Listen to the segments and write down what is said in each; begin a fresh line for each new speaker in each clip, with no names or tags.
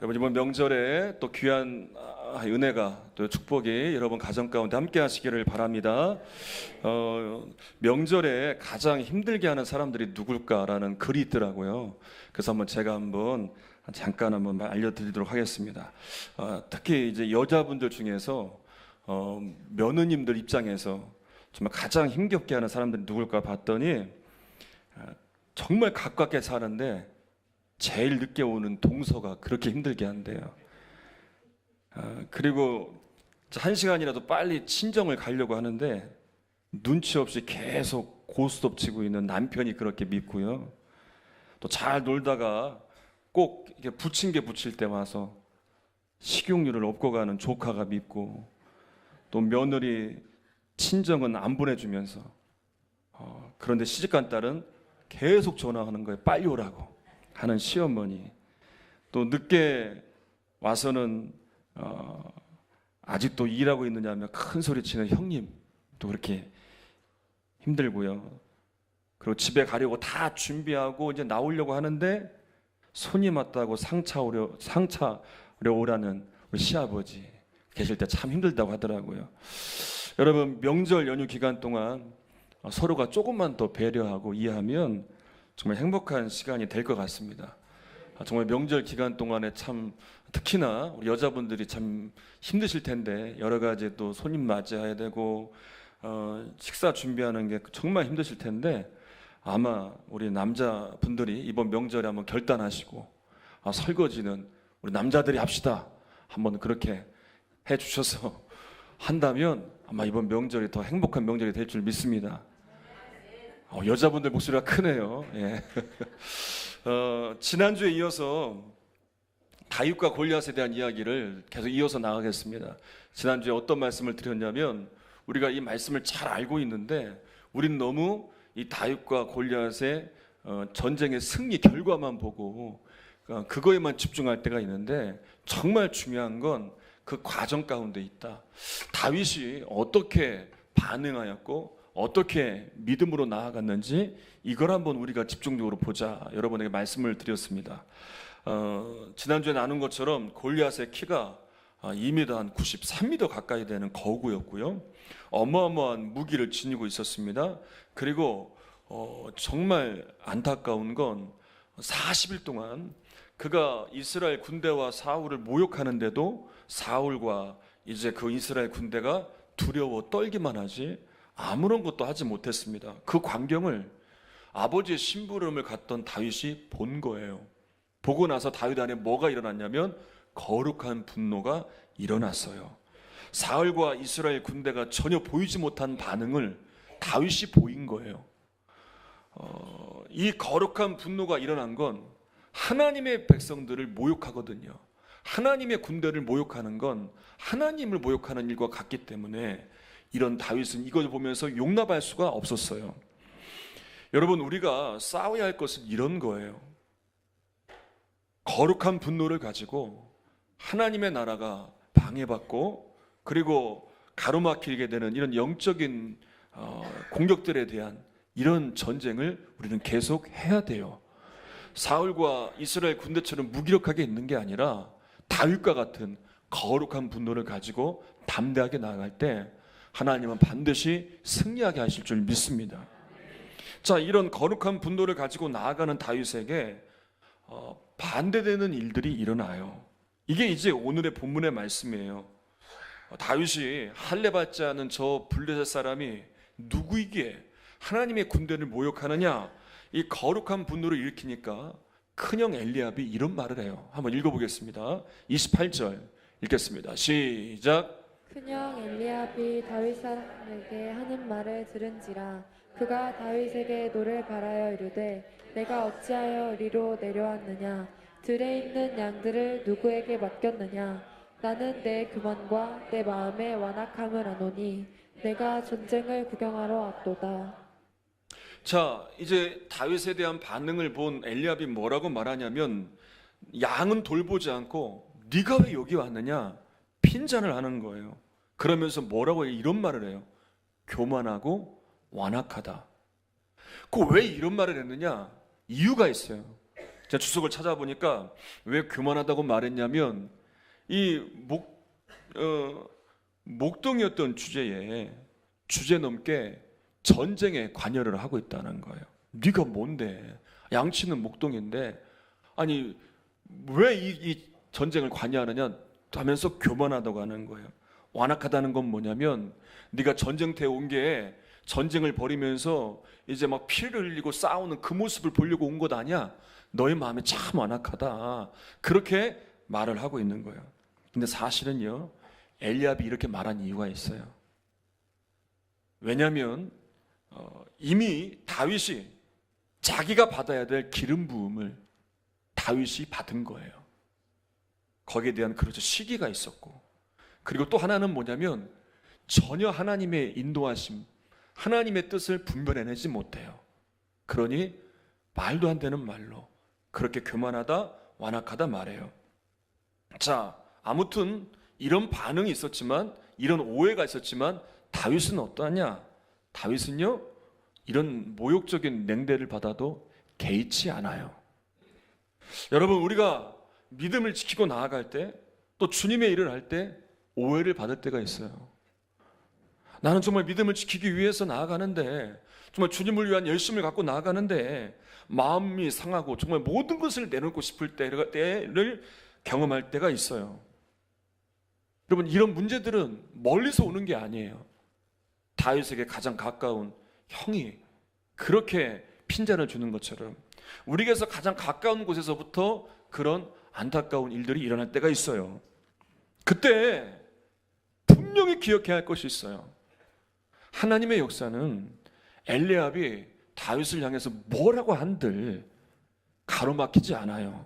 여러분 이번 명절에 또 귀한 은혜가 또 축복이 여러분 가정 가운데 함께 하시기를 바랍니다. 명절에 가장 힘들게 하는 사람들이 누굴까라는 글이 있더라고요. 그래서 제가 잠깐 알려드리도록 하겠습니다. 특히 이제 여자분들 중에서 며느님들 입장에서 정말 가장 힘겹게 하는 사람들이 누굴까 봤더니 정말 가깝게 사는데 제일 늦게 오는 동서가 그렇게 힘들게 한대요. 그리고 1시간이라도 빨리 친정을 가려고 하는데 눈치 없이 계속 고스톱 치고 있는 남편이 그렇게 밉고요. 또 잘 놀다가 꼭 이렇게 부침개 부칠 때 와서 식용유를 엎고 가는 조카가 밉고, 또 며느리 친정은 안 보내주면서 그런데 시집간 딸은 계속 전화하는 거예요. 빨리 오라고 하는 시어머니, 또 늦게 와서는 아직도 일하고 있느냐며 큰 소리 치는 형님, 또 그렇게 힘들고요. 그리고 집에 가려고 다 준비하고 이제 나오려고 하는데 손님 왔다고 상차려 오라는 우리 시아버지 계실 때 참 힘들다고 하더라고요. 여러분, 명절 연휴 기간 동안 서로가 조금만 더 배려하고 이해하면 정말 행복한 시간이 될 것 같습니다. 정말 명절 기간 동안에 참 특히나 우리 여자분들이 참 힘드실 텐데, 여러 가지 또 손님 맞이해야 되고 식사 준비하는 게 정말 힘드실 텐데, 아마 우리 남자분들이 이번 명절에 한번 결단하시고 설거지는 우리 남자들이 합시다, 한번 그렇게 해주셔서 한다면 아마 이번 명절이 더 행복한 명절이 될 줄 믿습니다. 여자분들 목소리가 크네요. 예. 지난주에 이어서 다윗과 골리앗에 대한 이야기를 계속 이어서 나가겠습니다. 지난주에 어떤 말씀을 드렸냐면, 우리가 이 말씀을 잘 알고 있는데 우린 너무 이 다윗과 골리앗의 전쟁의 승리 결과만 보고 그거에만 집중할 때가 있는데, 정말 중요한 건 그 과정 가운데 있다. 다윗이 어떻게 반응하였고 어떻게 믿음으로 나아갔는지, 이걸 한번 우리가 집중적으로 보자 여러분에게 말씀을 드렸습니다. 지난주에 나눈 것처럼 골리앗의 키가 2m 한 93m 가까이 되는 거구였고요. 어마어마한 무기를 지니고 있었습니다. 그리고 정말 안타까운 건 40일 동안 그가 이스라엘 군대와 사울을 모욕하는데도 사울과 이제 그 이스라엘 군대가 두려워 떨기만 하지 아무런 것도 하지 못했습니다. 그 광경을 아버지의 심부름을 갔던 다윗이 본 거예요. 보고 나서 다윗 안에 뭐가 일어났냐면 거룩한 분노가 일어났어요. 사울과 이스라엘 군대가 전혀 보이지 못한 반응을 다윗이 보인 거예요. 이 거룩한 분노가 일어난 건 하나님의 백성들을 모욕하거든요. 하나님의 군대를 모욕하는 건 하나님을 모욕하는 일과 같기 때문에 이런 다윗은 이걸 보면서 용납할 수가 없었어요. 여러분, 우리가 싸워야 할 것은 이런 거예요. 거룩한 분노를 가지고 하나님의 나라가 방해받고, 그리고 가로막히게 되는 이런 영적인 공격들에 대한 이런 전쟁을 우리는 계속 해야 돼요. 사울과 이스라엘 군대처럼 무기력하게 있는 게 아니라 다윗과 같은 거룩한 분노를 가지고 담대하게 나아갈 때 하나님은 반드시 승리하게 하실 줄 믿습니다. 자, 이런 거룩한 분노를 가지고 나아가는 다윗에게 반대되는 일들이 일어나요. 이게 이제 오늘의 본문의 말씀이에요. 다윗이 할례 받지 않은 저 블레셋 사람이 누구이기에 하나님의 군대를 모욕하느냐, 이 거룩한 분노를 일으키니까 큰형 엘리압이 이런 말을 해요. 한번 읽어보겠습니다. 28절 읽겠습니다. 시작.
큰형 엘리압이 다윗 사람에게 하는 말을 들은지라 그가 다윗에게 노를 바라여 이르되 내가 어찌하여 이리로 내려왔느냐, 들에 있는 양들을 누구에게 맡겼느냐, 나는 내 교만과 내 마음의 완악함을 아노니 내가 전쟁을 구경하러 왔도다.
자, 이제 다윗에 대한 반응을 본 엘리압이 뭐라고 말하냐면, 양은 돌보지 않고 네가 왜 여기 왔느냐 핀잔을 하는 거예요. 그러면서 뭐라고 이런 말을 해요. 교만하고 완악하다. 그 왜 이런 말을 했느냐? 이유가 있어요. 제가 주석을 찾아보니까 왜 교만하다고 말했냐면 이 목동이었던 주제 넘게 전쟁에 관여를 하고 있다는 거예요. 네가 뭔데? 양치는 목동인데 아니 왜 이 전쟁을 관여하느냐 하면서 교만하다고 하는 거예요. 완악하다는 건 뭐냐면 네가 전쟁터에 온 게 전쟁을 벌이면서 이제 막 피를 흘리고 싸우는 그 모습을 보려고 온 것 아니야. 너의 마음이 참 완악하다. 그렇게 말을 하고 있는 거예요. 근데 사실은요, 엘리압이 이렇게 말한 이유가 있어요. 왜냐하면 이미 다윗이 자기가 받아야 될 기름 부음을 다윗이 받은 거예요. 거기에 대한 그렇죠 시기가 있었고, 그리고 또 하나는 뭐냐면 전혀 하나님의 인도하심, 하나님의 뜻을 분별해내지 못해요. 그러니 말도 안 되는 말로 그렇게 교만하다, 완악하다 말해요. 자, 아무튼 이런 반응이 있었지만, 이런 오해가 있었지만 다윗은 어떠하냐? 다윗은요, 이런 모욕적인 냉대를 받아도 개의치 않아요. 여러분, 우리가 믿음을 지키고 나아갈 때, 또 주님의 일을 할 때 오해를 받을 때가 있어요. 나는 정말 믿음을 지키기 위해서 나아가는데, 정말 주님을 위한 열심을 갖고 나아가는데 마음이 상하고 정말 모든 것을 내놓고 싶을 때를 경험할 때가 있어요. 여러분, 이런 문제들은 멀리서 오는 게 아니에요. 다윗에게 가장 가까운 형이 그렇게 핀잔을 주는 것처럼 우리에게서 가장 가까운 곳에서부터 그런 안타까운 일들이 일어날 때가 있어요. 그때 분명히 기억해야 할 것이 있어요. 하나님의 역사는 엘리압이 다윗을 향해서 뭐라고 한들 가로막히지 않아요.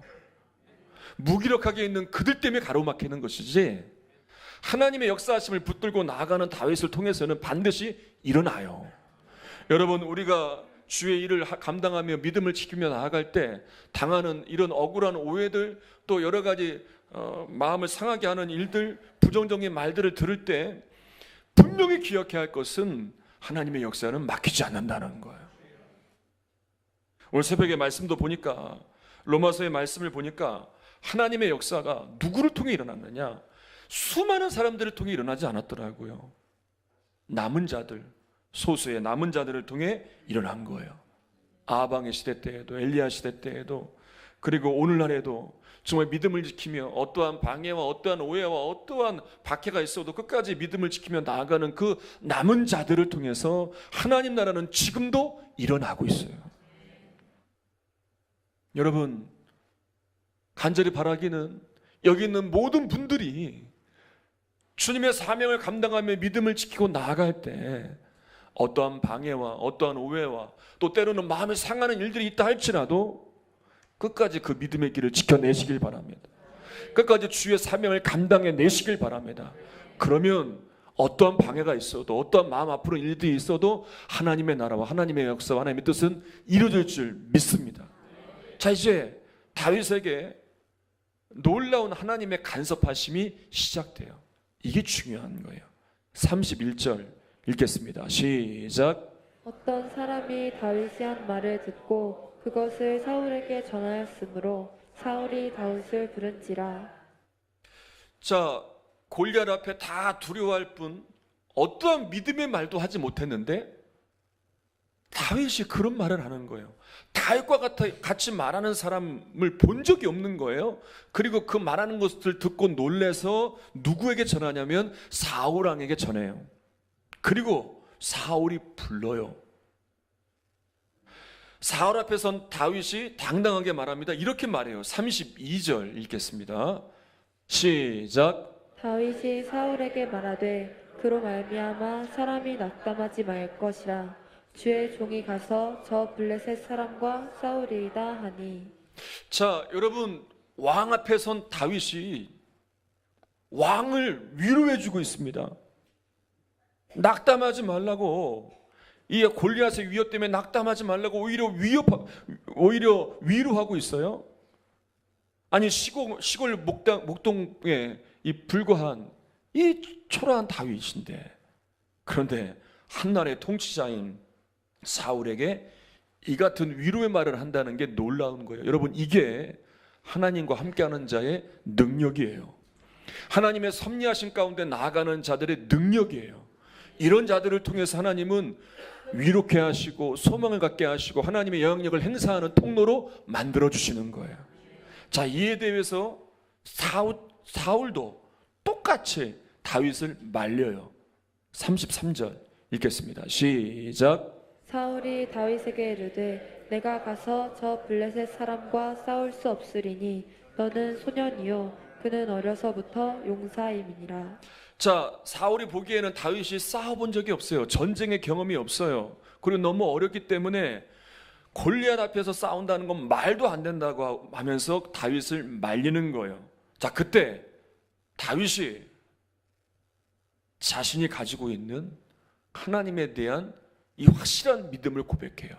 무기력하게 있는 그들 때문에 가로막히는 것이지, 하나님의 역사하심을 붙들고 나아가는 다윗을 통해서는 반드시 일어나요. 여러분, 우리가 주의 일을 감당하며 믿음을 지키며 나아갈 때 당하는 이런 억울한 오해들, 또 여러 가지 마음을 상하게 하는 일들, 부정적인 말들을 들을 때 분명히 기억해야 할 것은 하나님의 역사는 막히지 않는다는 거예요. 오늘 새벽에 말씀도 보니까, 로마서의 말씀을 보니까 하나님의 역사가 누구를 통해 일어났느냐? 수많은 사람들을 통해 일어나지 않았더라고요. 남은 자들, 소수의 남은 자들을 통해 일어난 거예요. 아방의 시대 때에도, 엘리야 시대 때에도, 그리고 오늘날에도 정말 믿음을 지키며 어떠한 방해와 어떠한 오해와 어떠한 박해가 있어도 끝까지 믿음을 지키며 나아가는 그 남은 자들을 통해서 하나님 나라는 지금도 일어나고 있어요. 여러분, 간절히 바라기는 여기 있는 모든 분들이 주님의 사명을 감당하며 믿음을 지키고 나아갈 때 어떠한 방해와 어떠한 오해와 또 때로는 마음이 상하는 일들이 있다 할지라도 끝까지 그 믿음의 길을 지켜내시길 바랍니다. 끝까지 주의 사명을 감당해내시길 바랍니다. 그러면 어떠한 방해가 있어도, 어떠한 마음 아프는 일들이 있어도 하나님의 나라와 하나님의 역사와 하나님의 뜻은 이루어질 줄 믿습니다. 자, 이제 다윗에게 놀라운 하나님의 간섭하심이 시작돼요. 이게 중요한 거예요. 31절 읽겠습니다. 시작.
어떤 사람이 다윗이 한 말을 듣고 그것을 사울에게 전하였으므로 사울이 다윗을 부른지라.
자, 골리앗 앞에 다 두려워할 뿐 어떠한 믿음의 말도 하지 못했는데 다윗이 그런 말을 하는 거예요. 다윗과 같이 말하는 사람을 본 적이 없는 거예요. 그리고 그 말하는 것을 듣고 놀래서 누구에게 전하냐면 사울 왕에게 전해요. 그리고 사울이 불러요. 사울 앞에 선 다윗이 당당하게 말합니다. 이렇게 말해요. 32절 읽겠습니다. 시작.
다윗이 사울에게 말하되 그로 말미암아 사람이 낙담하지 말 것이라. 주의 종이 가서 저 블레셋 사람과 싸우리이다 하니. 자,
여러분, 왕 앞에 선 다윗이 왕을 위로해 주고 있습니다. 낙담하지 말라고, 이 골리앗의 위협 때문에 낙담하지 말라고 오히려 위로하고 있어요. 아니, 시골 목동에 이 불과한 이 초라한 다윗인데, 그런데 한나라의 통치자인 사울에게 이 같은 위로의 말을 한다는 게 놀라운 거예요. 여러분, 이게 하나님과 함께하는 자의 능력이에요. 하나님의 섭리하신 가운데 나아가는 자들의 능력이에요. 이런 자들을 통해서 하나님은 위롭게 하시고 소망을 갖게 하시고 하나님의 영향력을 행사하는 통로로 만들어 주시는 거예요. 자, 이에 대해서 사울도 똑같이 다윗을 말려요. 33절 읽겠습니다. 시작.
사울이 다윗에게 이르되 내가 가서 저 블레셋 사람과 싸울 수 없으리니 너는 소년이요 그는 어려서부터 용사임이니라.
자, 사울이 보기에는 다윗이 싸워본 적이 없어요. 전쟁의 경험이 없어요. 그리고 너무 어렵기 때문에 골리앗 앞에서 싸운다는 건 말도 안 된다고 하면서 다윗을 말리는 거예요. 자, 그때 다윗이 자신이 가지고 있는 하나님에 대한 이 확실한 믿음을 고백해요.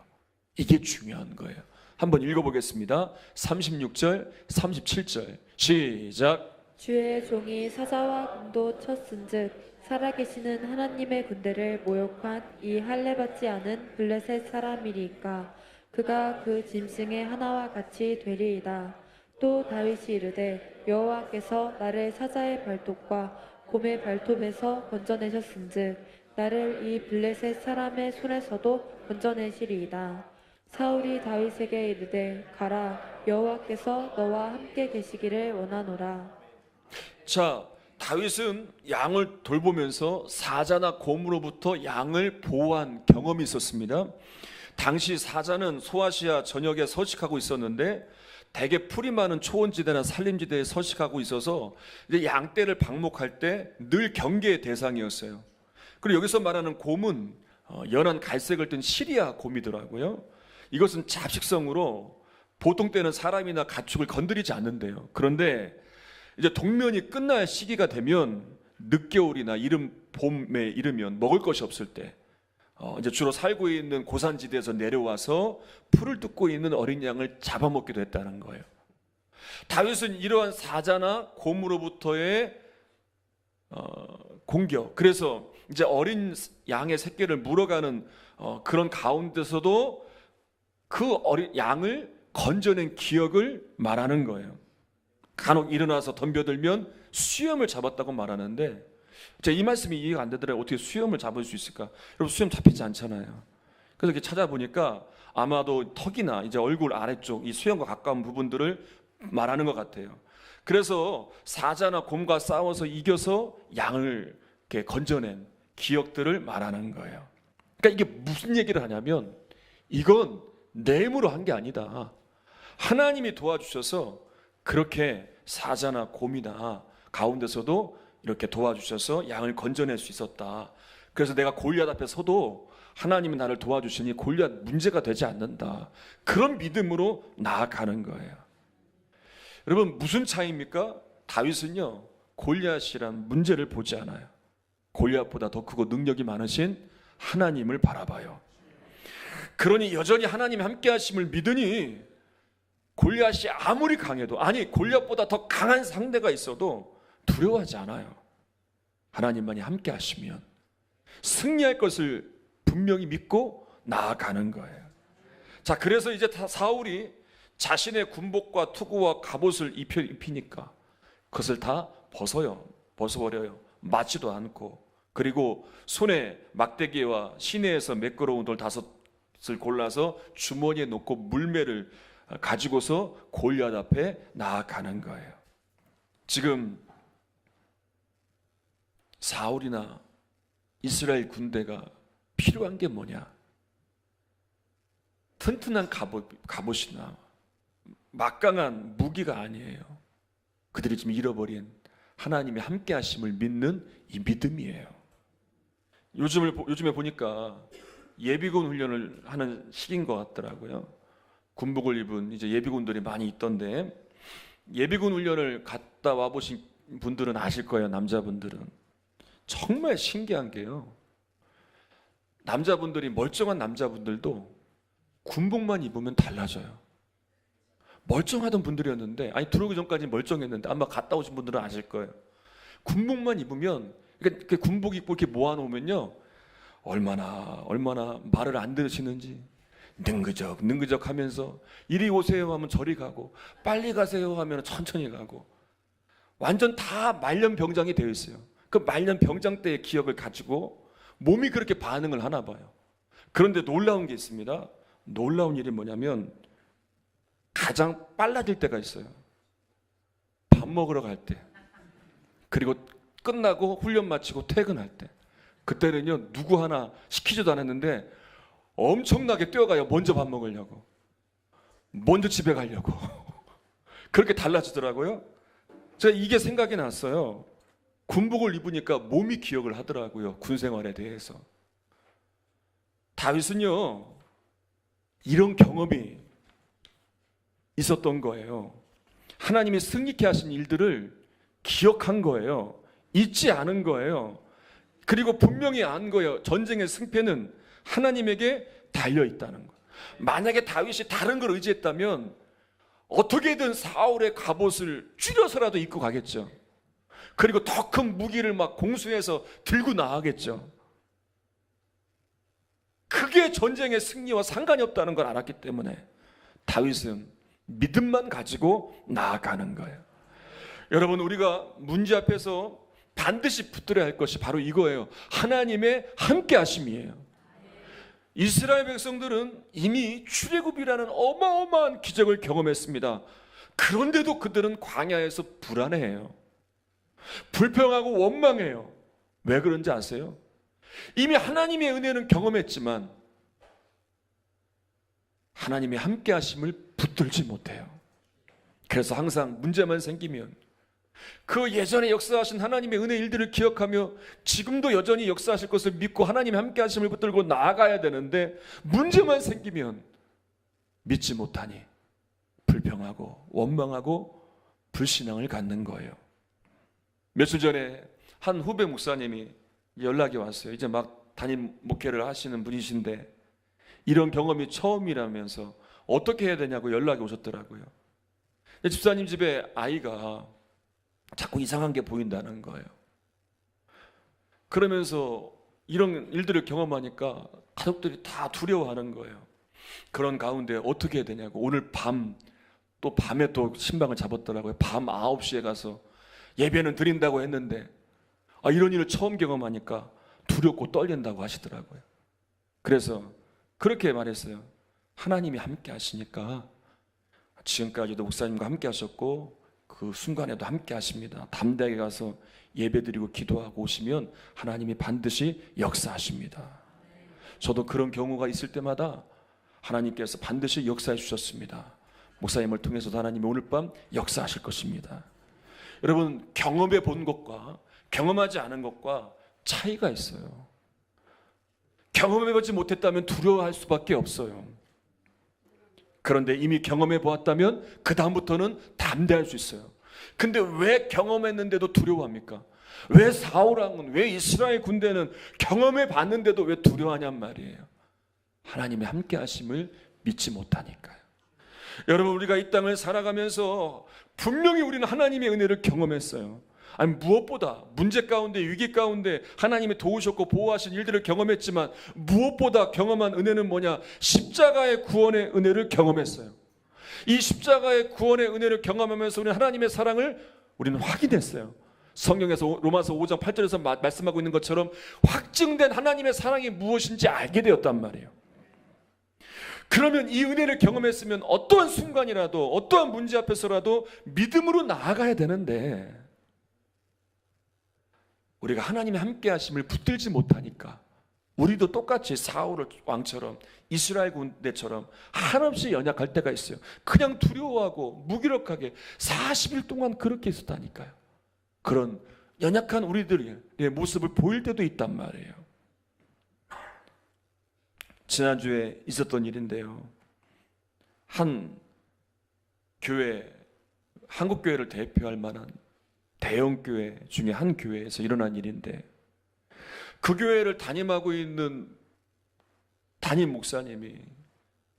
이게 중요한 거예요. 한번 읽어보겠습니다. 36절, 37절 시작.
주의 종이 사자와 금도 쳤은즉 살아계시는 하나님의 군대를 모욕한 이 할례받지 않은 블레셋 사람이리까 그가 그 짐승의 하나와 같이 되리이다. 또 다윗이 이르되 여호와께서 나를 사자의 발톱과 곰의 발톱에서 건져내셨은즉 나를 이 블레셋 사람의 손에서도 건져내시리이다. 사울이 다윗에게 이르되 가라 여호와께서 너와 함께 계시기를 원하노라.
자, 다윗은 양을 돌보면서 사자나 곰으로부터 양을 보호한 경험이 있었습니다. 당시 사자는 소아시아 전역에 서식하고 있었는데 대개 풀이 많은 초원지대나 산림지대에 서식하고 있어서 이제 양떼를 방목할 때 늘 경계의 대상이었어요. 그리고 여기서 말하는 곰은 연한 갈색을 띤 시리아 곰이더라고요. 이것은 잡식성으로 보통 때는 사람이나 가축을 건드리지 않는데요. 그런데 이제 동면이 끝날 시기가 되면 늦겨울이나 봄에 이르면 먹을 것이 없을 때 이제 주로 살고 있는 고산지대에서 내려와서 풀을 뜯고 있는 어린 양을 잡아먹기도 했다는 거예요. 다윗은 이러한 사자나 곰으로부터의 공격, 그래서 이제 어린 양의 새끼를 물어가는 그런 가운데서도 그 어린 양을 건져낸 기억을 말하는 거예요. 간혹 일어나서 덤벼들면 수염을 잡았다고 말하는데 제가 이 말씀이 이해가 안 되더라고요. 어떻게 수염을 잡을 수 있을까? 여러분, 수염 잡히지 않잖아요. 그래서 이렇게 찾아보니까 아마도 턱이나 이제 얼굴 아래쪽 이 수염과 가까운 부분들을 말하는 것 같아요. 그래서 사자나 곰과 싸워서 이겨서 양을 이렇게 건져낸 기억들을 말하는 거예요. 그러니까 이게 무슨 얘기를 하냐면 이건 내 힘으로 한 게 아니다. 하나님이 도와주셔서 그렇게 사자나 곰이나 가운데서도 이렇게 도와주셔서 양을 건져낼 수 있었다. 그래서 내가 골리앗 앞에 서도 하나님이 나를 도와주시니 골리앗 문제가 되지 않는다. 그런 믿음으로 나아가는 거예요. 여러분, 무슨 차이입니까? 다윗은요 골리앗이란 문제를 보지 않아요. 골리앗보다 더 크고 능력이 많으신 하나님을 바라봐요. 그러니 여전히 하나님이 함께 하심을 믿으니 골리앗이 아무리 강해도, 아니 골리앗보다 더 강한 상대가 있어도 두려워하지 않아요. 하나님만이 함께 하시면 승리할 것을 분명히 믿고 나아가는 거예요. 자, 그래서 이제 사울이 자신의 군복과 투구와 갑옷을 입히니까 그것을 다 벗어버려요. 맞지도 않고. 그리고 손에 막대기와 시내에서 매끄러운 돌 5을 골라서 주머니에 넣고 물매를 가지고서 골리앗 앞에 나아가는 거예요. 지금 사울이나 이스라엘 군대가 필요한 게 뭐냐? 튼튼한 갑옷이나 막강한 무기가 아니에요. 그들이 지금 잃어버린 하나님의 함께 하심을 믿는 이 믿음이에요. 요즘에 보니까 예비군 훈련을 하는 시기인 것 같더라고요. 군복을 입은 이제 예비군들이 많이 있던데, 예비군 훈련을 갔다 와보신 분들은 아실 거예요. 남자분들은 정말 신기한 게요, 남자분들이, 멀쩡한 남자분들도 군복만 입으면 달라져요. 멀쩡하던 분들이었는데, 아니 들어오기 전까지 멀쩡했는데, 아마 갔다 오신 분들은 아실 거예요. 군복만 입으면, 그러니까 군복 입고 이렇게 모아놓으면요, 얼마나 말을 안 들으시는지, 능그적 하면서 이리 오세요 하면 저리 가고 빨리 가세요 하면 천천히 가고 완전 다 말년병장이 되어 있어요. 그 말년병장 때의 기억을 가지고 몸이 그렇게 반응을 하나 봐요. 그런데 놀라운 게 있습니다. 놀라운 일이 뭐냐면 가장 빨라질 때가 있어요. 밥 먹으러 갈 때, 그리고 끝나고 훈련 마치고 퇴근할 때, 그때는요 누구 하나 시키지도 않았는데 엄청나게 뛰어가요. 먼저 밥 먹으려고, 먼저 집에 가려고. 그렇게 달라지더라고요. 제가 이게 생각이 났어요. 군복을 입으니까 몸이 기억을 하더라고요. 군 생활에 대해서. 다윗은요 이런 경험이 있었던 거예요. 하나님이 승리케 하신 일들을 기억한 거예요. 잊지 않은 거예요. 그리고 분명히 안 거예요. 전쟁의 승패는 하나님에게 달려 있다는 거. 만약에 다윗이 다른 걸 의지했다면 어떻게든 사울의 갑옷을 줄여서라도 입고 가겠죠. 그리고 더 큰 무기를 막 공수해서 들고 나가겠죠. 그게 전쟁의 승리와 상관이 없다는 걸 알았기 때문에 다윗은 믿음만 가지고 나아가는 거예요. 여러분, 우리가 문제 앞에서 반드시 붙들어야 할 것이 바로 이거예요. 하나님의 함께 하심이에요. 이스라엘 백성들은 이미 출애굽이라는 어마어마한 기적을 경험했습니다. 그런데도 그들은 광야에서 불안해해요. 불평하고 원망해요. 왜 그런지 아세요? 이미 하나님의 은혜는 경험했지만 하나님의 함께 하심을 붙들지 못해요. 그래서 항상 문제만 생기면 그 예전에 역사하신 하나님의 은혜 일들을 기억하며 지금도 여전히 역사하실 것을 믿고 하나님의 함께 하심을 붙들고 나아가야 되는데 문제만 생기면 믿지 못하니 불평하고 원망하고 불신앙을 갖는 거예요. 며칠 전에 한 후배 목사님이 연락이 왔어요. 이제 막 담임 목회를 하시는 분이신데 이런 경험이 처음이라면서 어떻게 해야 되냐고 연락이 오셨더라고요. 집사님 집에 아이가 자꾸 이상한 게 보인다는 거예요. 그러면서 이런 일들을 경험하니까 가족들이 다 두려워하는 거예요. 그런 가운데 어떻게 해야 되냐고 오늘 또 밤에 또 신방을 잡았더라고요. 밤 9시에 가서 예배는 드린다고 했는데 이런 일을 처음 경험하니까 두렵고 떨린다고 하시더라고요. 그래서 그렇게 말했어요. 하나님이 함께 하시니까 지금까지도 목사님과 함께 하셨고 그 순간에도 함께 하십니다. 담대하게 가서 예배드리고 기도하고 오시면 하나님이 반드시 역사하십니다. 저도 그런 경우가 있을 때마다 하나님께서 반드시 역사해 주셨습니다. 목사님을 통해서도 하나님이 오늘 밤 역사하실 것입니다. 여러분, 경험해 본 것과 경험하지 않은 것과 차이가 있어요. 경험해 보지 못했다면 두려워할 수밖에 없어요. 그런데 이미 경험해 보았다면 그 다음부터는 담대할 수 있어요. 근데 왜 경험했는데도 두려워합니까? 왜 사울왕은, 왜 이스라엘 군대는 경험해 봤는데도 왜 두려워하냔 말이에요. 하나님의 함께 하심을 믿지 못하니까요. 여러분, 우리가 이 땅을 살아가면서 분명히 우리는 하나님의 은혜를 경험했어요. 아니, 무엇보다 문제 가운데, 위기 가운데 하나님이 도우셨고 보호하신 일들을 경험했지만 무엇보다 경험한 은혜는 뭐냐? 십자가의 구원의 은혜를 경험했어요. 이 십자가의 구원의 은혜를 경험하면서 우리는 하나님의 사랑을 우리는 확인했어요. 성경에서 로마서 5장 8절에서 말씀하고 있는 것처럼 확증된 하나님의 사랑이 무엇인지 알게 되었단 말이에요. 그러면 이 은혜를 경험했으면 어떠한 순간이라도 어떠한 문제 앞에서라도 믿음으로 나아가야 되는데 우리가 하나님의 함께 하심을 붙들지 못하니까 우리도 똑같이 사울 왕처럼 이스라엘 군대처럼 한없이 연약할 때가 있어요. 그냥 두려워하고 무기력하게 40일 동안 그렇게 있었다니까요. 그런 연약한 우리들의 모습을 보일 때도 있단 말이에요. 지난주에 있었던 일인데요. 한 교회, 한국 교회를 대표할 만한 대형 교회 중에 한 교회에서 일어난 일인데 그 교회를 담임하고 있는 담임 목사님이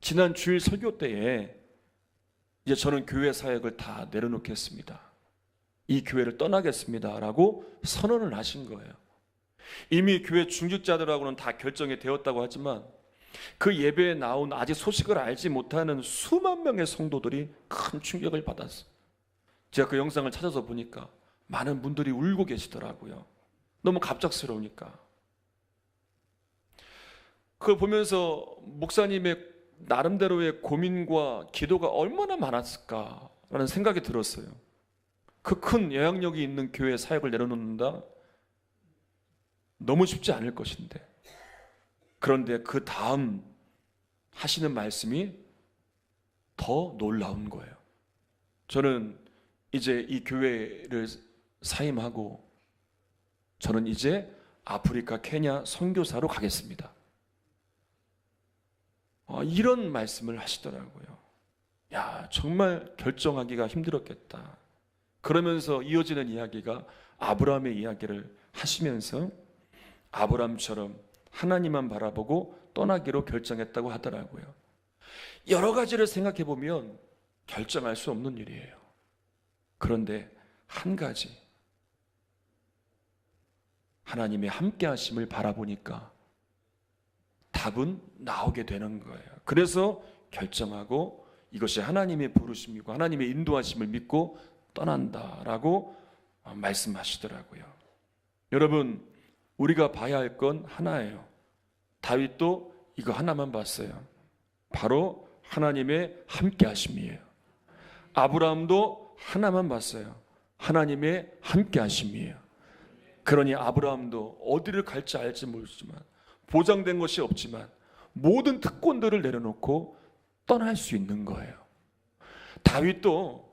지난 주일 설교 때에 이제 저는 교회 사역을 다 내려놓겠습니다. 이 교회를 떠나겠습니다. 라고 선언을 하신 거예요. 이미 교회 중직자들하고는 다 결정이 되었다고 하지만 그 예배에 나온 아직 소식을 알지 못하는 수만 명의 성도들이 큰 충격을 받았어요. 제가 그 영상을 찾아서 보니까 많은 분들이 울고 계시더라고요. 너무 갑작스러우니까. 그걸 보면서 목사님의 나름대로의 고민과 기도가 얼마나 많았을까라는 생각이 들었어요. 그 큰 영향력이 있는 교회 사역을 내려놓는다? 너무 쉽지 않을 것인데. 그런데 그 다음 하시는 말씀이 더 놀라운 거예요. 저는 이제 이 교회를 사임하고 저는 이제 아프리카 케냐 선교사로 가겠습니다. 이런 말씀을 하시더라고요. 야, 정말 결정하기가 힘들었겠다. 그러면서 이어지는 이야기가 아브라함의 이야기를 하시면서 아브라함처럼 하나님만 바라보고 떠나기로 결정했다고 하더라고요. 여러 가지를 생각해 보면 결정할 수 없는 일이에요. 그런데 한 가지, 하나님의 함께 하심을 바라보니까 답은 나오게 되는 거예요. 그래서 결정하고 이것이 하나님의 부르심이고 하나님의 인도하심을 믿고 떠난다라고 말씀하시더라고요. 여러분, 우리가 봐야 할 건 하나예요. 다윗도 이거 하나만 봤어요. 바로 하나님의 함께 하심이에요. 아브라함도 하나만 봤어요. 하나님의 함께 하심이에요. 그러니 아브라함도 어디를 갈지 알지 모르지만 보장된 것이 없지만 모든 특권들을 내려놓고 떠날 수 있는 거예요. 다윗도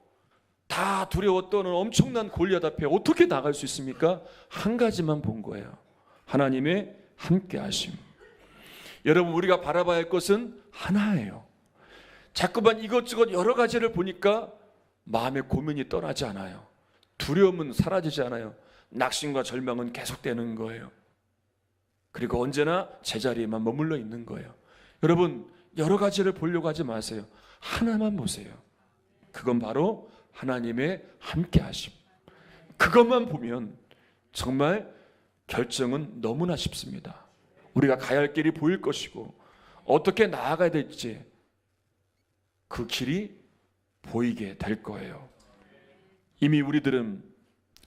다 두려웠던 엄청난 골리앗 앞에 어떻게 나갈 수 있습니까? 한 가지만 본 거예요. 하나님의 함께 하심. 여러분, 우리가 바라봐야 할 것은 하나예요. 자꾸만 이것저것 여러 가지를 보니까 마음의 고민이 떠나지 않아요. 두려움은 사라지지 않아요. 낙심과 절망은 계속되는 거예요. 그리고 언제나 제자리에만 머물러 있는 거예요. 여러분, 여러 가지를 보려고 하지 마세요. 하나만 보세요. 그건 바로 하나님의 함께 하심. 그것만 보면 정말 결정은 너무나 쉽습니다. 우리가 가야 할 길이 보일 것이고 어떻게 나아가야 될지 그 길이 보이게 될 거예요. 이미 우리들은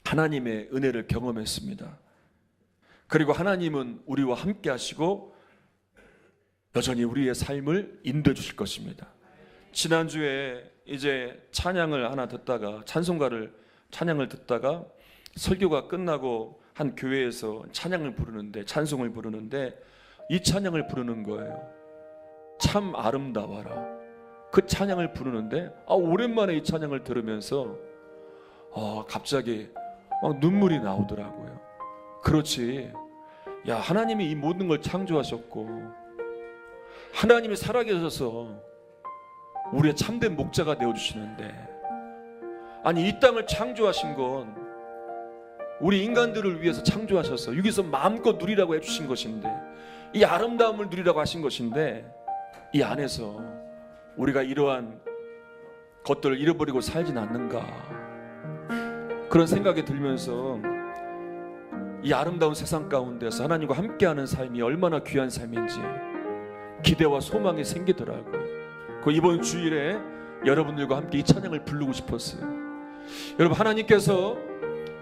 하나님의 은혜를 경험했습니다. 그리고 하나님은 우리와 함께 하시고 여전히 우리의 삶을 인도해 주실 것입니다. 지난주에 이제 찬양을 하나 듣다가 찬양을 듣다가 설교가 끝나고 한 교회에서 찬송을 부르는데 이 찬양을 부르는 거예요. 참 아름다워라. 그 찬양을 부르는데 오랜만에 이 찬양을 들으면서 갑자기 막 눈물이 나오더라고요. 그렇지. 야, 하나님이 이 모든 걸 창조하셨고 하나님이 살아계셔서 우리의 참된 목자가 되어주시는데, 아니 이 땅을 창조하신 건 우리 인간들을 위해서 창조하셔서 여기서 마음껏 누리라고 해주신 것인데, 이 아름다움을 누리라고 하신 것인데 이 안에서 우리가 이러한 것들을 잃어버리고 살진 않는가, 그런 생각이 들면서 이 아름다운 세상 가운데서 하나님과 함께하는 삶이 얼마나 귀한 삶인지 기대와 소망이 생기더라고요. 그 이번 주일에 여러분들과 함께 이 찬양을 부르고 싶었어요. 여러분, 하나님께서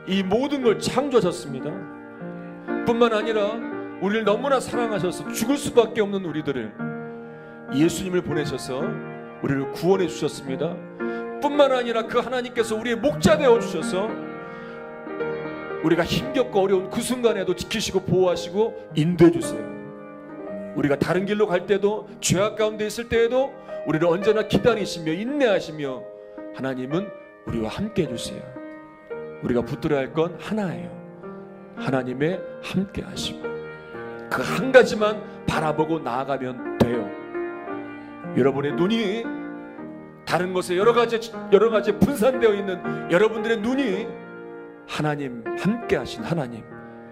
이 모든 걸 창조하셨습니다. 뿐만 아니라 우리를 너무나 사랑하셔서 죽을 수밖에 없는 우리들을 예수님을 보내셔서 우리를 구원해 주셨습니다. 뿐만 아니라 그 하나님께서 우리의 목자 되어 주셔서 우리가 힘겹고 어려운 그 순간에도 지키시고 보호하시고 인도해 주세요. 우리가 다른 길로 갈 때도, 죄악 가운데 있을 때에도 우리를 언제나 기다리시며 인내하시며 하나님은 우리와 함께 해주세요. 우리가 붙들어야 할 건 하나예요. 하나님의 함께 하심. 그 한 가지만 바라보고 나아가면 돼요. 여러분의 눈이 다른 것에 여러 가지 분산되어 있는 여러분들의 눈이 하나님, 함께 하신 하나님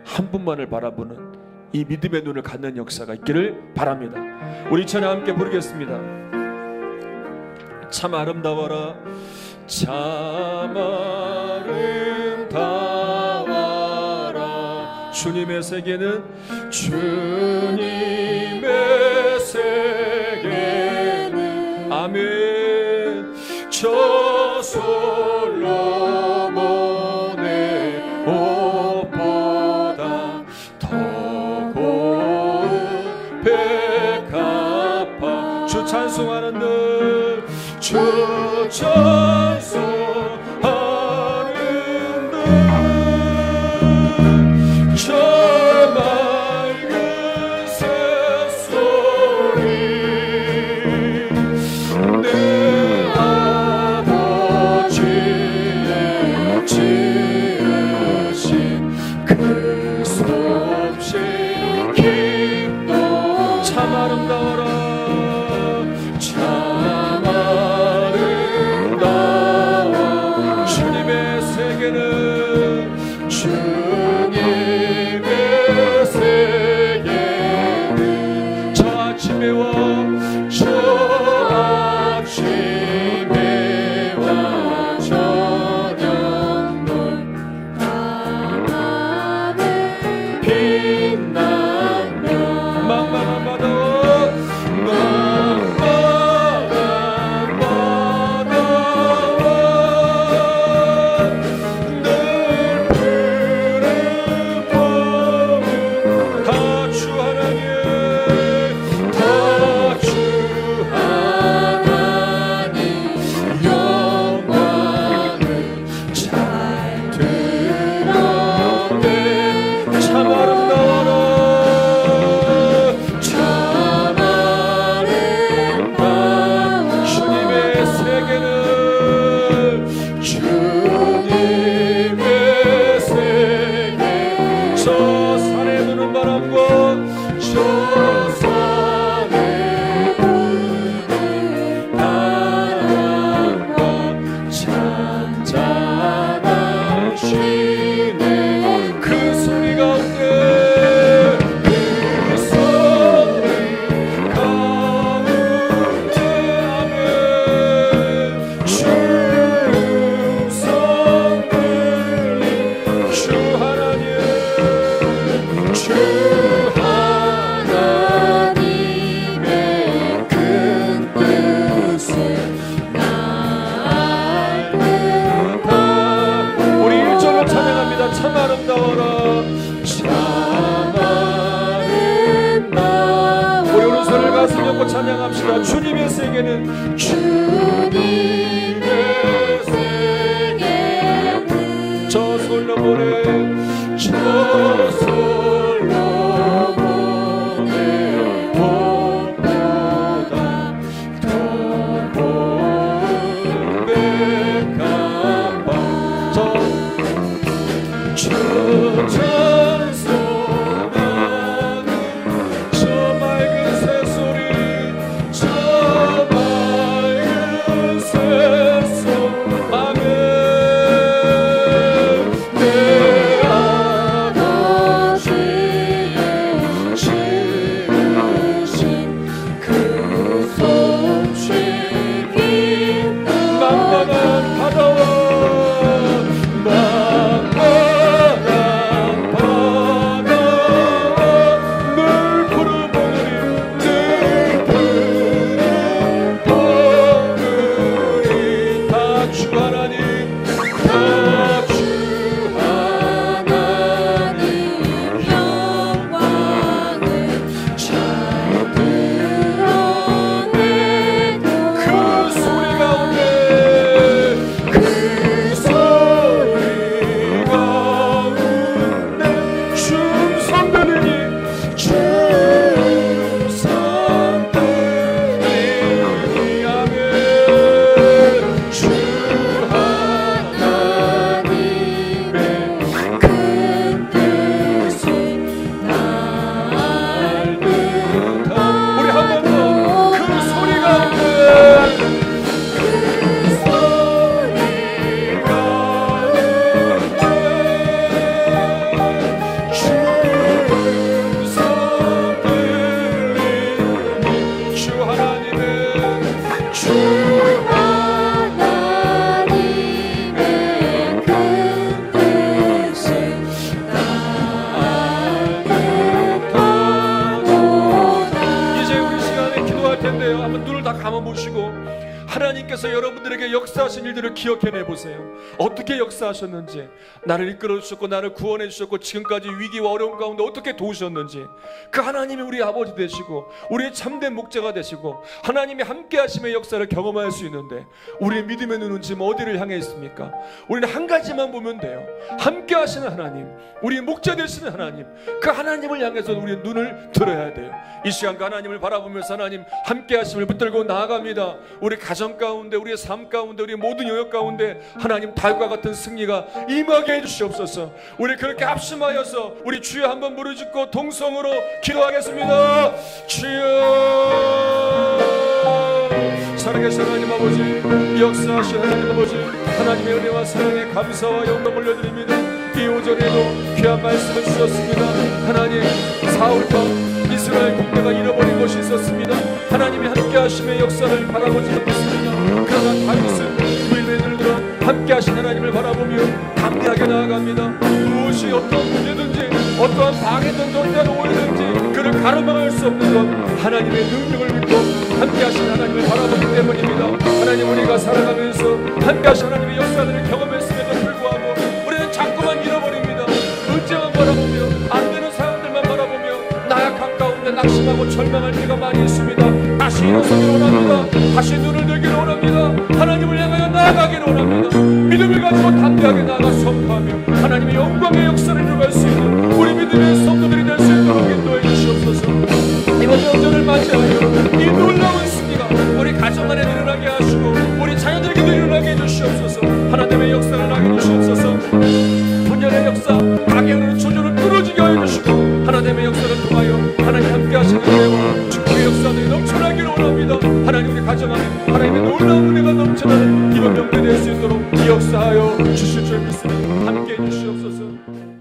한 분만을 바라보는 이 믿음의 눈을 갖는 역사가 있기를 바랍니다. 우리 찬양 함께 부르겠습니다. 참 아름다워라. 참 아름다워라. 주님의 세계는 주님의 세계 찬송하는 저 맑은 새소리 내 아버지의 지으신 그 솜씨 기도 참 아름다워라 참 아름다워 주님의 세계는 주님의 세계는 저 아침에 와 저 아침에 와 저녁물 빛나며 만만한 바다 참 아름다워라 참 아름다워 우리 오른손을 가슴 얹고 찬양합시다 주님의 세계는 주님의 세계는 저 솔로몬의 저 솔로몬의 복보다 더 고백한 저 찬송하는 저 맑은 새소리 저 맑은 새소리 아멘 내 아버지의 지으신 그 솜씨 만만한 바다와 하나님께서 여러분 여러분들에게 역사하신 일들을 기억해내 보세요. 어떻게 역사하셨는지, 나를 이끌어 주셨고 나를 구원해 주셨고 지금까지 위기와 어려움 가운데 어떻게 도우셨는지, 그 하나님이 우리 아버지 되시고 우리의 참된 목자가 되시고 하나님이 함께 하심의 역사를 경험할 수 있는데, 우리의 믿음의 눈은 지금 어디를 향해 있습니까? 우리는 한 가지만 보면 돼요. 함께 하시는 하나님, 우리의 목자 되시는 하나님, 그 하나님을 향해서 우리의 눈을 들어야 돼요. 이 시간 그 하나님을 바라보면서 하나님 함께 하심을 붙들고 나아갑니다. 우리 가정 가운데, 우리의 삶 가운데, 우리의 모든 영역 가운데 하나님 다윗과 같은 승리가 임하게 해주시옵소서. 우리 그렇게 합심하여서 우리 주여 한번 부르짖고 동성으로 기도하겠습니다. 주여, 사랑하신 하나님 아버지, 역사하신 하나님 아버지, 하나님의 은혜와 사랑에 감사와 영광 올려드립니다. 이 오전에도 귀한 말씀을 주셨습니다. 하나님, 사울과 이스라엘 국대가 잃어버린 것이 있었습니다. 하나님이 함께 하심의 역사를 바라보지 못했습니다. 그러나 다윗은 부인의 눈을 들어 함께 하신 하나님을 바라보며 담대하게 나아갑니다. 무엇이 어떤 문제든지 어떠한 방해든지 어떠한 오해든지 그를 가로막을 수 없는 것, 하나님의 능력을 믿고 함께 하신 하나님을 바라보기 때문입니다. 하나님, 우리가 살아가면서 함께 하신 하나님의 역사들을 경험했음에도 불구하고 우리는 자꾸만 잃어버립니다. 문제만 바라보며, 안 되는 사람들만 바라보며 나약한 가운데 낙심하고 절망할 때가 많이 있습니다. 다시 일어서기를 원합니다. 다시 눈을 들기를 원합니다. 하나님을 향하여 나아가기를 원합니다. 믿음을 가지고 담대하게 나아가 선포하며 하나님의 영광의 역사를 이루어갈 수 있는 우리 믿음의 성도들이 될 수 있도록 인도해 주시옵소서. 이번 명절을 맞이하여 이 놀라운 승리가 우리 가정 안에 일어나게 하시고 우리 자녀들에게도 일어나게 해주시옵소서. 하나님의 역사를 나게 해주시옵소서. 분열의 역사, 악의 조절을 끊어지게 해주시고 하나님의 역사를 통하여 하나님 함께 하시는 은혜와 축복의 역사들이 넘쳐나기를 원합니다. 하나님, 우리 가정 안에 하나님의 놀라운 은혜가 넘쳐나는 이번 명절이 될 수 있도록 역사하여 주실 줄 믿습니다. 함께 해주시옵소서.